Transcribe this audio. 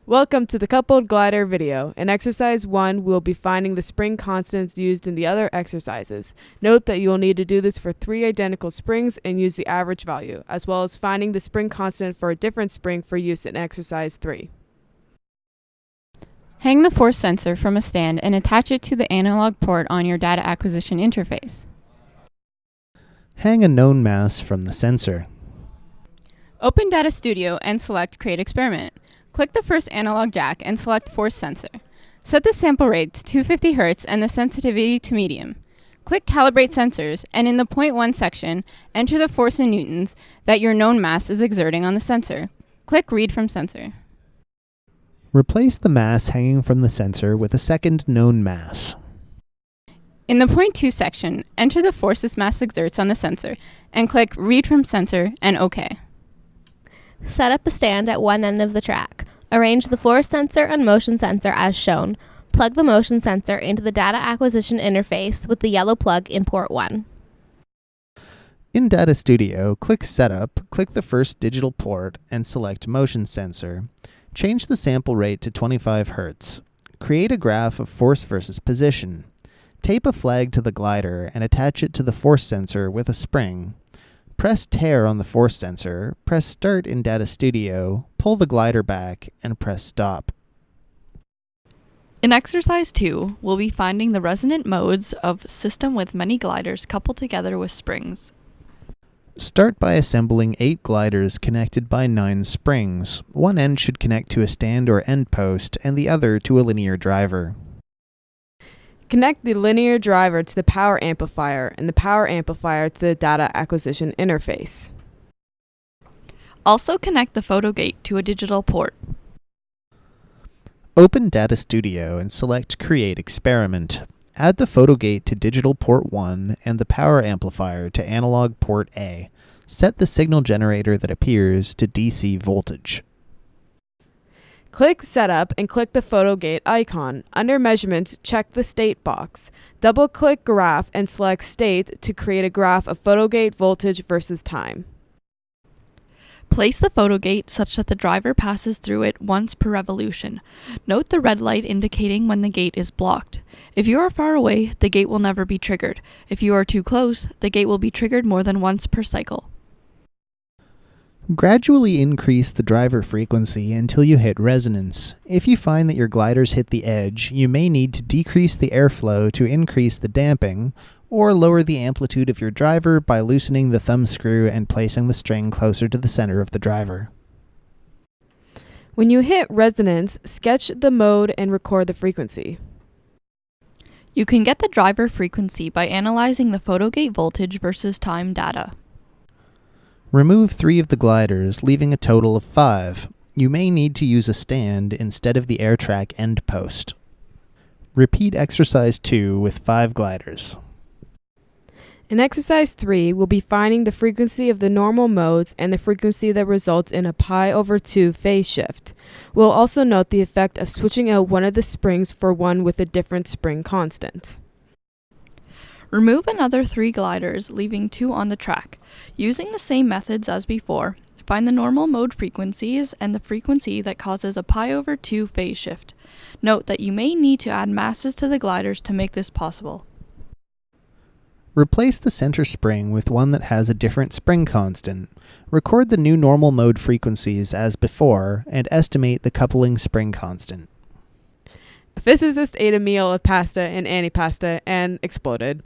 Welcome to the coupled glider video. In exercise 1, we'll be finding the spring constants used in the other exercises. Note that you will need to do this for 3 identical springs and use the average value, as well as finding the spring constant for a different spring for use in exercise 3. Hang the force sensor from a stand and attach it to the analog port on your data acquisition interface. Hang a known mass from the sensor. Open Data Studio and select Create Experiment. Click the first analog jack and select Force Sensor. Set the sample rate to 250 Hz and the sensitivity to medium. Click Calibrate Sensors, and in the 0.1 section, enter the force in newtons that your known mass is exerting on the sensor. Click Read from Sensor. Replace the mass hanging from the sensor with a second known mass. In the 0.2 section, enter the force this mass exerts on the sensor, and click Read from Sensor and OK. Set up a stand at one end of the track. Arrange the force sensor and motion sensor as shown. Plug the motion sensor into the data acquisition interface with the yellow plug in port 1. In Data Studio, click Setup, click the first digital port, and select Motion Sensor. Change the sample rate to 25 Hz. Create a graph of force versus position. Tape a flag to the glider and attach it to the force sensor with a spring. Press Tear on the force sensor, press Start in Data Studio, pull the glider back, and press Stop. In exercise 2, we'll be finding the resonant modes of system with many gliders coupled together with springs. Start by assembling 8 gliders connected by 9 springs. One end should connect to a stand or end post, and the other to a linear driver. Connect the linear driver to the power amplifier and the power amplifier to the data acquisition interface. Also connect the photo gate to a digital port. Open Data Studio and select Create Experiment. Add the photo gate to digital port 1 and the power amplifier to analog port A. Set the signal generator that appears to DC voltage. Click Setup and click the photo gate icon. Under Measurements, check the State box. Double-click Graph and select State to create a graph of photo gate voltage versus time. Place the photo gate such that the driver passes through it once per revolution. Note the red light indicating when the gate is blocked. If you are far away, the gate will never be triggered. If you are too close, the gate will be triggered more than once per cycle. Gradually increase the driver frequency until you hit resonance. If you find that your gliders hit the edge, you may need to decrease the airflow to increase the damping, or lower the amplitude of your driver by loosening the thumb screw and placing the string closer to the center of the driver. When you hit resonance, sketch the mode and record the frequency. You can get the driver frequency by analyzing the photo gate voltage versus time data. Remove 3 of the gliders, leaving a total of 5. You may need to use a stand instead of the air track end post. Repeat exercise 2 with 5 gliders. In exercise 3, we'll be finding the frequency of the normal modes and the frequency that results in a pi/2 phase shift. We'll also note the effect of switching out one of the springs for one with a different spring constant. Remove another 3 gliders, leaving 2 on the track. Using the same methods as before, find the normal mode frequencies and the frequency that causes a pi/2 phase shift. Note that you may need to add masses to the gliders to make this possible. Replace the center spring with one that has a different spring constant. Record the new normal mode frequencies as before, and estimate the coupling spring constant. A physicist ate a meal of pasta and antipasta and exploded.